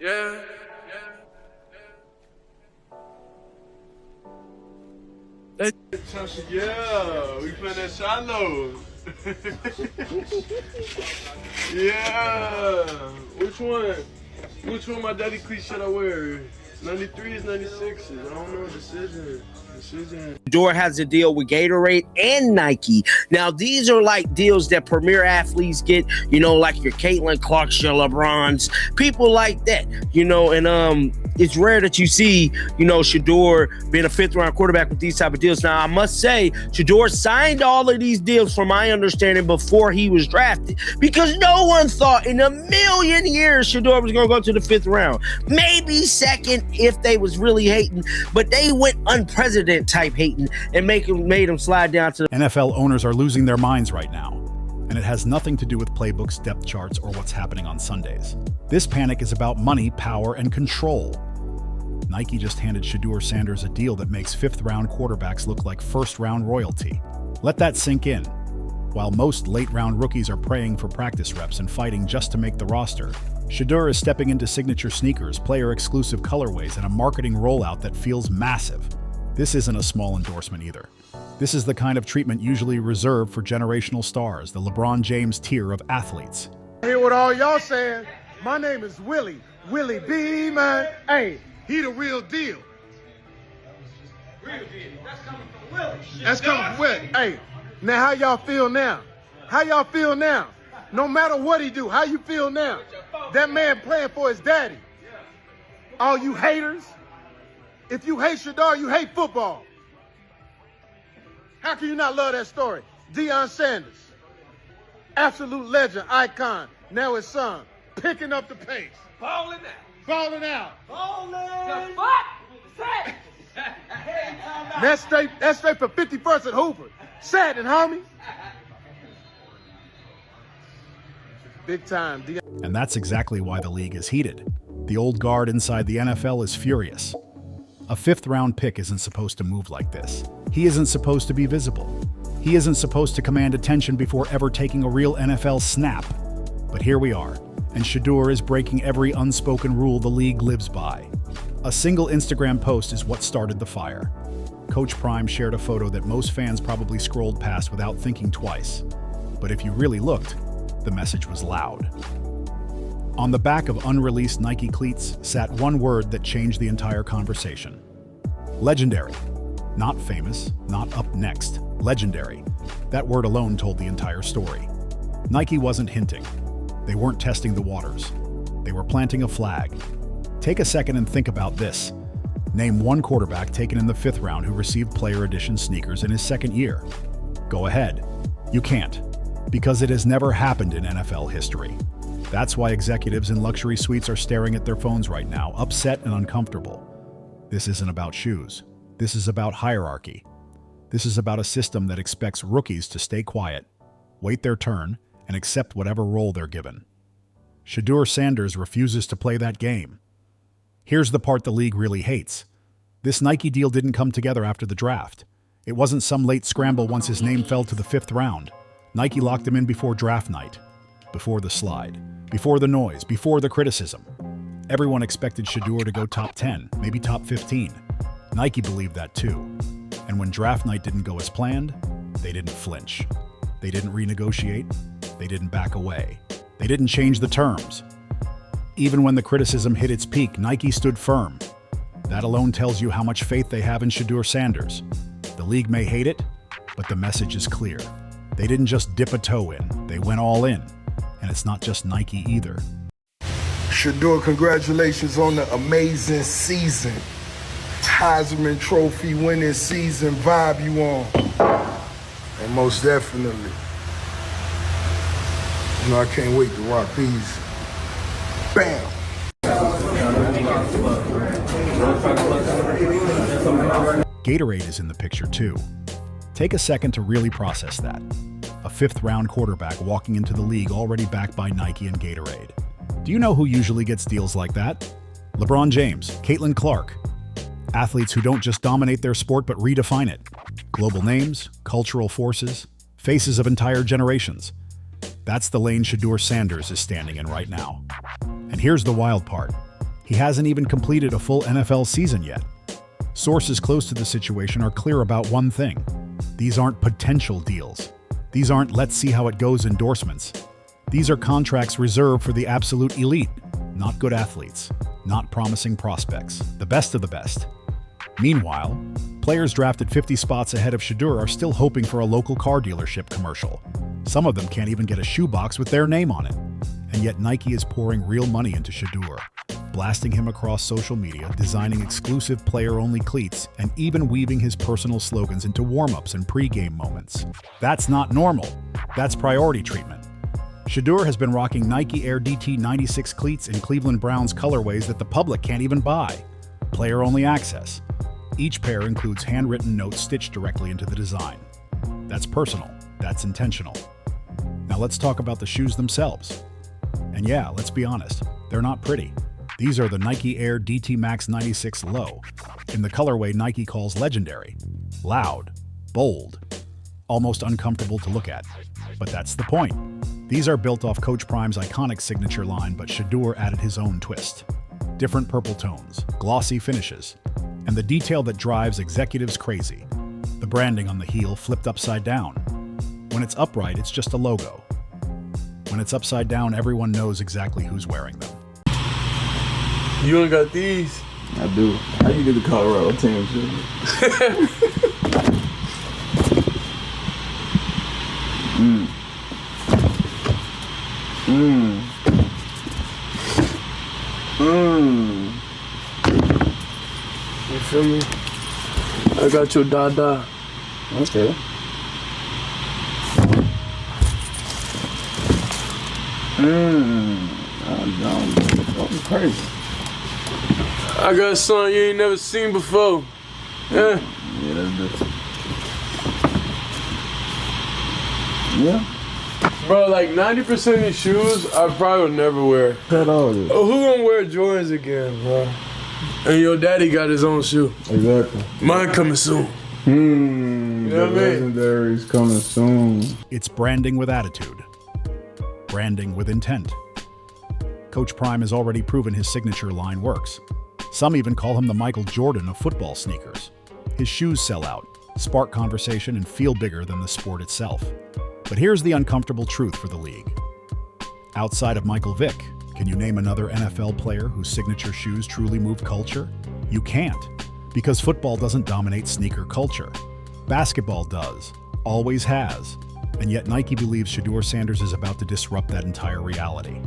Yeah. Yeah, we playing that shallow. Yeah. Which one? Which one my daddy cleats should I wear? 93s, 96s. I don't know. Decision. Shadur has a deal with Gatorade and Nike. Now, these are like deals that premier athletes get, you know, like your Caitlin Clarks, your LeBrons, people like that, you know, and it's rare that you see, you know, Shadur being a fifth-round quarterback with these type of deals. Now, I must say, Shadur signed all of these deals, from my understanding, before he was drafted, because no one thought in a million years Shadur was going to go to the fifth round. Maybe second if they was really hating, but they went unprecedented type hating and made him slide down to the NFL owners are losing their minds right now, and it has nothing to do with playbooks, depth charts, or what's happening on Sundays. This panic is about money, power, and control. Nike just handed Shedeur Sanders a deal that makes fifth-round quarterbacks look like first-round royalty. Let that sink in. While most late-round rookies are praying for practice reps and fighting just to make the roster, Shadur is stepping into signature sneakers, player-exclusive colorways, and a marketing rollout that feels massive. This isn't a small endorsement either. This is the kind of treatment usually reserved for generational stars, the LeBron James tier of athletes. I hear what all y'all saying. My name is Willie B, man. Hey, he the real deal. Real deal. That's coming from Willie. That's coming from Willie. Hey, now how y'all feel now? How y'all feel now? No matter what he do, how you feel now? That man playing for his daddy. All you haters, if you hate Shadur, you hate football. How can you not love that story? Shedeur Sanders, absolute legend, icon. Now his son, picking up the pace. Balling out. Balling out. Balling. The fuck? That's straight for 51st and Hooper. Satin, homie. Big time. And that's exactly why the league is heated. The old guard inside the NFL is furious. A fifth-round pick isn't supposed to move like this. He isn't supposed to be visible. He isn't supposed to command attention before ever taking a real NFL snap. But here we are, and Shadur is breaking every unspoken rule the league lives by. A single Instagram post is what started the fire. Coach Prime shared a photo that most fans probably scrolled past without thinking twice. But if you really looked, the message was loud. On the back of unreleased Nike cleats sat one word that changed the entire conversation. Legendary. Not famous, not up next. Legendary. That word alone told the entire story. Nike wasn't hinting. They weren't testing the waters. They were planting a flag. Take a second and think about this. Name one quarterback taken in the fifth round who received player edition sneakers in his second year. Go ahead. You can't, because it has never happened in NFL history. That's why executives in luxury suites are staring at their phones right now, upset and uncomfortable. This isn't about shoes. This is about hierarchy. This is about a system that expects rookies to stay quiet, wait their turn, and accept whatever role they're given. Shedeur Sanders refuses to play that game. Here's the part the league really hates. This Nike deal didn't come together after the draft. It wasn't some late scramble once his name fell to the fifth round. Nike locked him in before draft night, before the slide, before the noise, before the criticism. Everyone expected Shadur to go top 10, maybe top 15. Nike believed that too. And when draft night didn't go as planned, they didn't flinch. They didn't renegotiate. They didn't back away. They didn't change the terms. Even when the criticism hit its peak, Nike stood firm. That alone tells you how much faith they have in Shedeur Sanders. The league may hate it, but the message is clear. They didn't just dip a toe in, they went all in. And it's not just Nike either. Shadur, congratulations on the amazing season. Heisman Trophy winning season vibe you on. And most definitely, you know, I can't wait to rock these. Bam! Gatorade is in the picture too. Take a second to really process that. A fifth-round quarterback walking into the league already backed by Nike and Gatorade. Do you know who usually gets deals like that? LeBron James, Caitlin Clark. Athletes who don't just dominate their sport but redefine it. Global names, cultural forces, faces of entire generations. That's the lane Shedeur Sanders is standing in right now. And here's the wild part. He hasn't even completed a full NFL season yet. Sources close to the situation are clear about one thing. These aren't potential deals. These aren't let's see how it goes endorsements. These are contracts reserved for the absolute elite, not good athletes, not promising prospects, the best of the best. Meanwhile, players drafted 50 spots ahead of Shadur are still hoping for a local car dealership commercial. Some of them can't even get a shoebox with their name on it. And yet Nike is pouring real money into Shadur, blasting him across social media, designing exclusive player-only cleats, and even weaving his personal slogans into warm-ups and pre-game moments. That's not normal. That's priority treatment. Shadur has been rocking Nike Air DT 96 cleats in Cleveland Browns colorways that the public can't even buy. Player-only access. Each pair includes handwritten notes stitched directly into the design. That's personal. That's intentional. Now let's talk about the shoes themselves. And yeah, let's be honest, they're not pretty. These are the Nike Air DT Max 96 Low, in the colorway Nike calls legendary. Loud, bold, almost uncomfortable to look at. But that's the point. These are built off Coach Prime's iconic signature line, but Shadur added his own twist. Different purple tones, glossy finishes, and the detail that drives executives crazy. The branding on the heel flipped upside down. When it's upright, it's just a logo. When it's upside down, everyone knows exactly who's wearing them. You ain't got these? I do. How you get the Colorado team, shit? You feel me? I got your dada. Okay. I'm crazy. I got something you ain't never seen before. Yeah. Yeah, that's different. Yeah. Bro, like 90% of these shoes I probably would never wear. Cut all this. Oh, who gonna wear Jordans again, bro? And your daddy got his own shoe. Exactly. Mine coming soon. You know what I mean? Legendary's coming soon. It's branding with attitude. Branding with intent. Coach Prime has already proven his signature line works. Some even call him the Michael Jordan of football sneakers. His shoes sell out, spark conversation, and feel bigger than the sport itself. But here's the uncomfortable truth for the league. Outside of Michael Vick, can you name another NFL player whose signature shoes truly move culture? You can't, because football doesn't dominate sneaker culture. Basketball does, always has, and yet Nike believes Shedeur Sanders is about to disrupt that entire reality.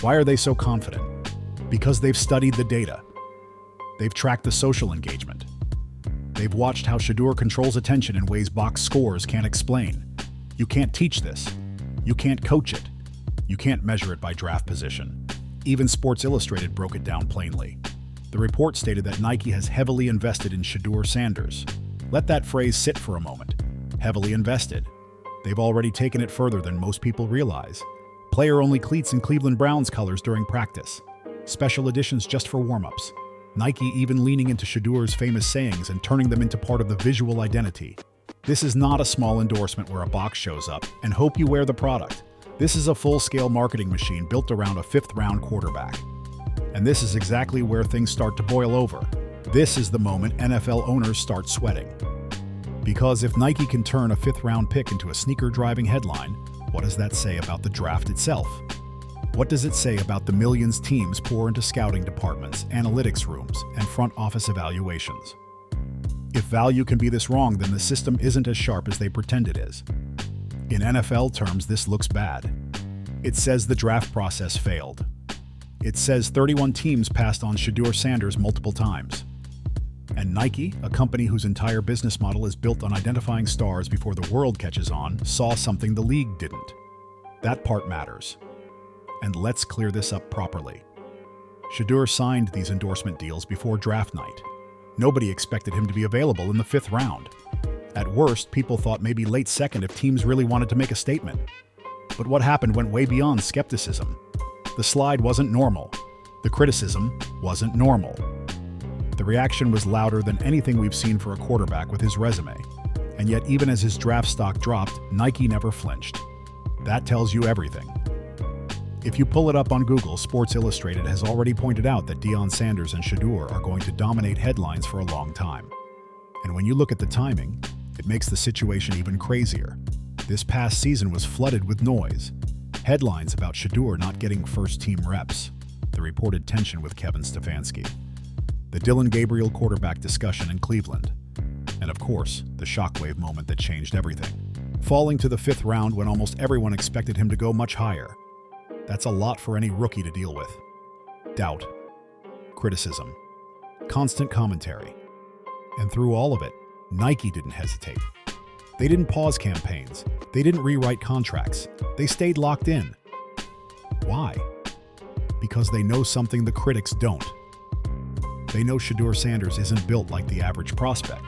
Why are they so confident? Because they've studied the data. They've tracked the social engagement. They've watched how Shadur controls attention in ways box scores can't explain. You can't teach this. You can't coach it. You can't measure it by draft position. Even Sports Illustrated broke it down plainly. The report stated that Nike has heavily invested in Shedeur Sanders. Let that phrase sit for a moment. Heavily invested. They've already taken it further than most people realize. Player-only cleats in Cleveland Browns colors during practice. Special editions just for warm-ups. Nike even leaning into Shedur's famous sayings and turning them into part of the visual identity. This is not a small endorsement where a box shows up and hope you wear the product. This is a full-scale marketing machine built around a fifth-round quarterback. And this is exactly where things start to boil over. This is the moment NFL owners start sweating. Because if Nike can turn a fifth-round pick into a sneaker-driving headline, what does that say about the draft itself? What does it say about the millions teams pour into scouting departments, analytics rooms, and front office evaluations? If value can be this wrong, then the system isn't as sharp as they pretend it is. In NFL terms, this looks bad. It says the draft process failed. It says 31 teams passed on Shedeur Sanders multiple times. And Nike, a company whose entire business model is built on identifying stars before the world catches on, saw something the league didn't. That part matters. And let's clear this up properly. Shadur signed these endorsement deals before draft night. Nobody expected him to be available in the fifth round. At worst, people thought maybe late second if teams really wanted to make a statement. But what happened went way beyond skepticism. The slide wasn't normal. The criticism wasn't normal. The reaction was louder than anything we've seen for a quarterback with his resume. And yet, even as his draft stock dropped, Nike never flinched. That tells you everything. If you pull it up on Google, Sports Illustrated has already pointed out that Shedeur Sanders and Shadur are going to dominate headlines for a long time. And when you look at the timing, it makes the situation even crazier. This past season was flooded with noise. Headlines about Shadur not getting first-team reps, the reported tension with Kevin Stefanski, the Dylan Gabriel quarterback discussion in Cleveland, and of course, the shockwave moment that changed everything. Falling to the 5th round when almost everyone expected him to go much higher. That's a lot for any rookie to deal with. Doubt, criticism, constant commentary. And through all of it, Nike didn't hesitate. They didn't pause campaigns. They didn't rewrite contracts. They stayed locked in. Why? Because they know something the critics don't. They know Shedeur Sanders isn't built like the average prospect.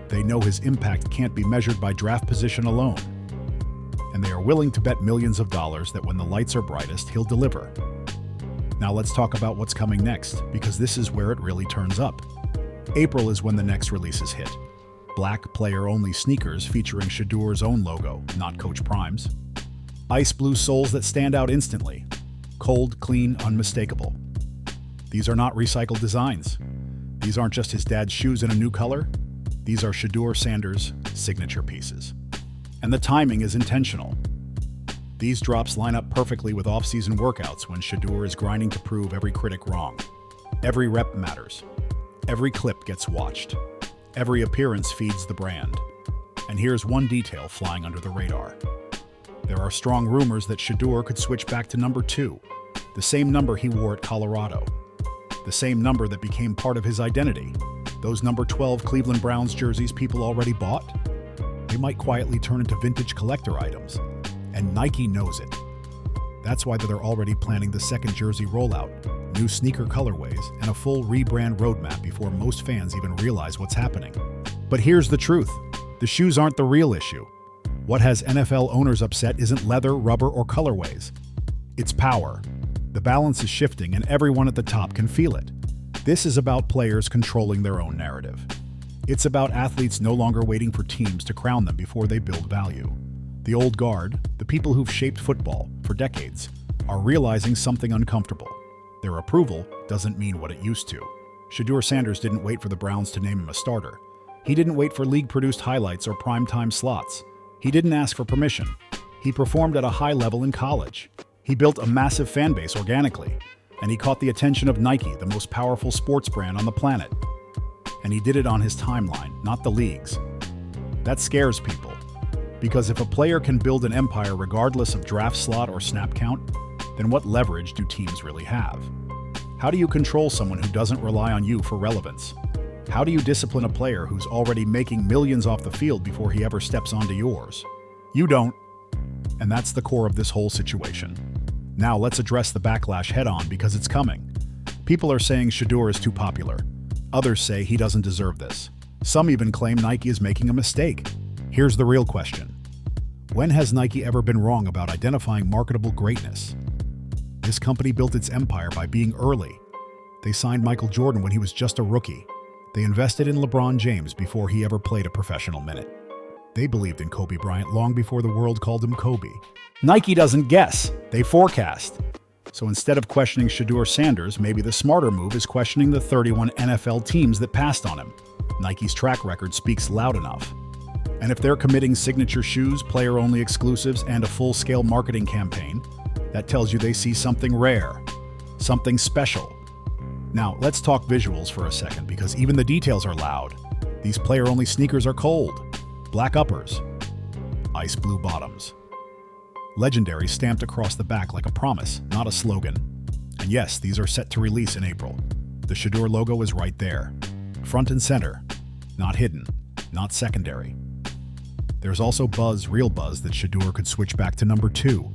They know his impact can't be measured by draft position alone. And they are willing to bet millions of dollars that when the lights are brightest, he'll deliver. Now let's talk about what's coming next, because this is where it really turns up. April is when the next releases hit. Black player-only sneakers featuring Shedeur's own logo, not Coach Prime's. Ice blue soles that stand out instantly. Cold, clean, unmistakable. These are not recycled designs. These aren't just his dad's shoes in a new color. These are Shedeur Sanders' signature pieces. And the timing is intentional. These drops line up perfectly with off-season workouts when Shadur is grinding to prove every critic wrong. Every rep matters. Every clip gets watched. Every appearance feeds the brand. And here's one detail flying under the radar. There are strong rumors that Shadur could switch back to number 2, the same number he wore at Colorado. The same number that became part of his identity. Those number 12 Cleveland Browns jerseys people already bought? They might quietly turn into vintage collector items. And Nike knows it. That's why they're already planning the second jersey rollout, new sneaker colorways, and a full rebrand roadmap before most fans even realize what's happening. But here's the truth. The shoes aren't the real issue. What has NFL owners upset isn't leather, rubber, or colorways. It's power. The balance is shifting and everyone at the top can feel it. This is about players controlling their own narrative. It's about athletes no longer waiting for teams to crown them before they build value. The old guard, the people who've shaped football for decades, are realizing something uncomfortable. Their approval doesn't mean what it used to. Shedeur Sanders didn't wait for the Browns to name him a starter. He didn't wait for league-produced highlights or primetime slots. He didn't ask for permission. He performed at a high level in college. He built a massive fan base organically, and he caught the attention of Nike, the most powerful sports brand on the planet. And he did it on his timeline, not the league's. That scares people, because if a player can build an empire regardless of draft slot or snap count, then what leverage do teams really have? How do you control someone who doesn't rely on you for relevance? How do you discipline a player who's already making millions off the field before he ever steps onto yours? You don't. And that's the core of this whole situation. Now let's address the backlash head-on because it's coming. People are saying Shadur is too popular. Others say he doesn't deserve this. Some even claim Nike is making a mistake. Here's the real question. When has Nike ever been wrong about identifying marketable greatness? This company built its empire by being early. They signed Michael Jordan when he was just a rookie. They invested in LeBron James before he ever played a professional minute. They believed in Kobe Bryant long before the world called him Kobe. Nike doesn't guess, they forecast. So instead of questioning Shedeur Sanders, maybe the smarter move is questioning the 31 NFL teams that passed on him. Nike's track record speaks loud enough. And if they're committing signature shoes, player-only exclusives, and a full-scale marketing campaign, that tells you they see something rare, something special. Now, let's talk visuals for a second, because even the details are loud. These player-only sneakers are cold. Black uppers. Ice blue bottoms. Legendary stamped across the back like a promise, not a slogan. And yes, these are set to release in April. The Shadur logo is right there. Front and center. Not hidden. Not secondary. There's also buzz, real buzz, that Shadur could switch back to number 2.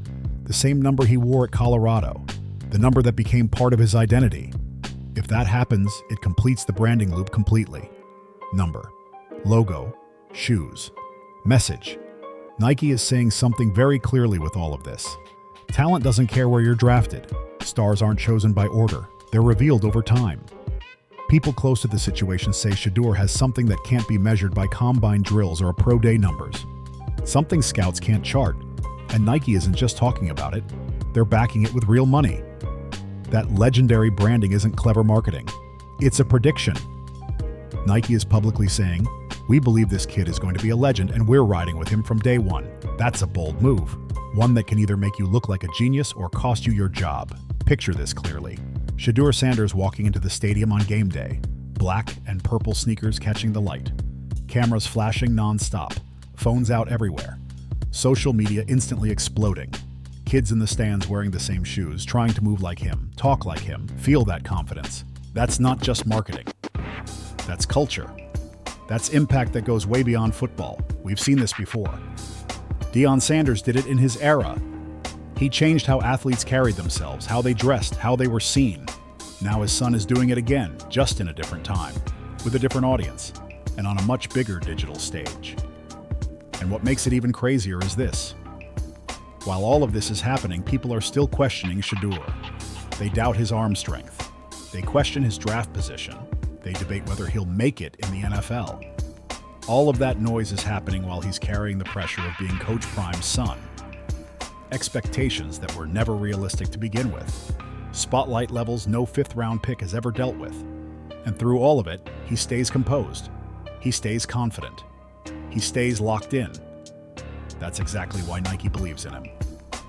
The same number he wore at Colorado. The number that became part of his identity. If that happens, it completes the branding loop completely. Number. Logo. Shoes. Message. Nike is saying something very clearly with all of this. Talent doesn't care where you're drafted. Stars aren't chosen by order. They're revealed over time. People close to the situation say Shadur has something that can't be measured by combine drills or pro day numbers. Something scouts can't chart. And Nike isn't just talking about it. They're backing it with real money. That legendary branding isn't clever marketing. It's a prediction. Nike is publicly saying, "We believe this kid is going to be a legend and we're riding with him from day one." That's a bold move. One that can either make you look like a genius or cost you your job. Picture this clearly. Shedeur Sanders walking into the stadium on game day. Black and purple sneakers catching the light. Cameras flashing non-stop. Phones out everywhere. Social media instantly exploding. Kids in the stands wearing the same shoes, trying to move like him, talk like him, feel that confidence. That's not just marketing. That's culture. That's impact that goes way beyond football. We've seen this before. Deion Sanders did it in his era. He changed how athletes carried themselves, how they dressed, how they were seen. Now his son is doing it again, just in a different time, with a different audience, and on a much bigger digital stage. And what makes it even crazier is this. While all of this is happening, people are still questioning Shadur. They doubt his arm strength. They question his draft position. They debate whether he'll make it in the NFL. All of that noise is happening while he's carrying the pressure of being Coach Prime's son. Expectations that were never realistic to begin with. Spotlight levels no fifth-round pick has ever dealt with. And through all of it, he stays composed. He stays confident. He stays locked in. That's exactly why Nike believes in him.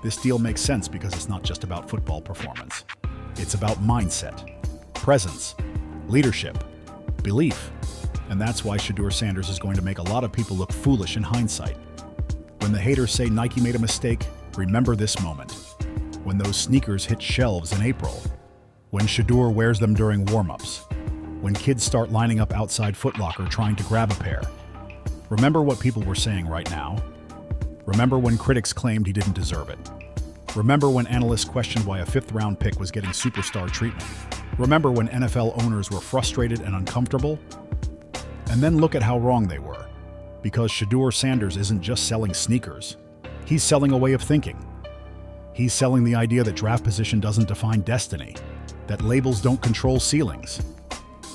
This deal makes sense because it's not just about football performance. It's about mindset, presence, leadership, belief. And that's why Shedeur Sanders is going to make a lot of people look foolish in hindsight. When the haters say Nike made a mistake, remember this moment. When those sneakers hit shelves in April. When Shadur wears them during warm-ups. When kids start lining up outside Foot Locker trying to grab a pair. Remember what people were saying right now. Remember when critics claimed he didn't deserve it. Remember when analysts questioned why a fifth-round pick was getting superstar treatment. Remember when NFL owners were frustrated and uncomfortable. And then look at how wrong they were. Because Shedeur Sanders isn't just selling sneakers. He's selling a way of thinking. He's selling the idea that draft position doesn't define destiny, that labels don't control ceilings,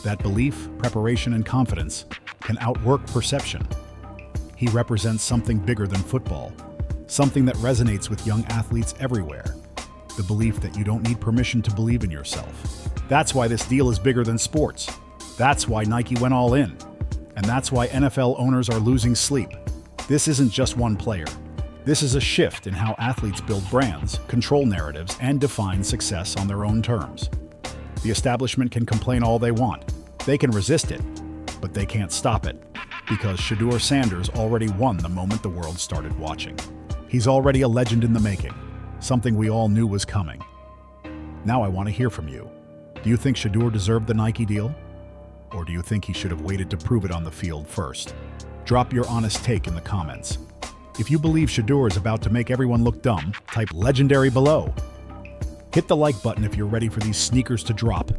that belief, preparation, and confidence can outwork perception. He represents something bigger than football, something that resonates with young athletes everywhere, the belief that you don't need permission to believe in yourself. That's why this deal is bigger than sports. That's why Nike went all in. And that's why NFL owners are losing sleep. This isn't just one player. This is a shift in how athletes build brands, control narratives, and define success on their own terms. The establishment can complain all they want. They can resist it, but they can't stop it, because Shedeur Sanders already won the moment the world started watching. He's already a legend in the making, something we all knew was coming. Now I want to hear from you. Do you think Shadur deserved the Nike deal? Or do you think he should have waited to prove it on the field first? Drop your honest take in the comments. If you believe Shadur is about to make everyone look dumb, type legendary below. Hit the like button if you're ready for these sneakers to drop.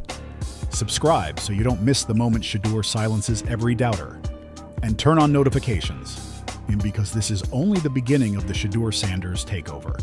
Subscribe so you don't miss the moment Shadur silences every doubter. And turn on notifications, because this is only the beginning of the Shedeur Sanders takeover.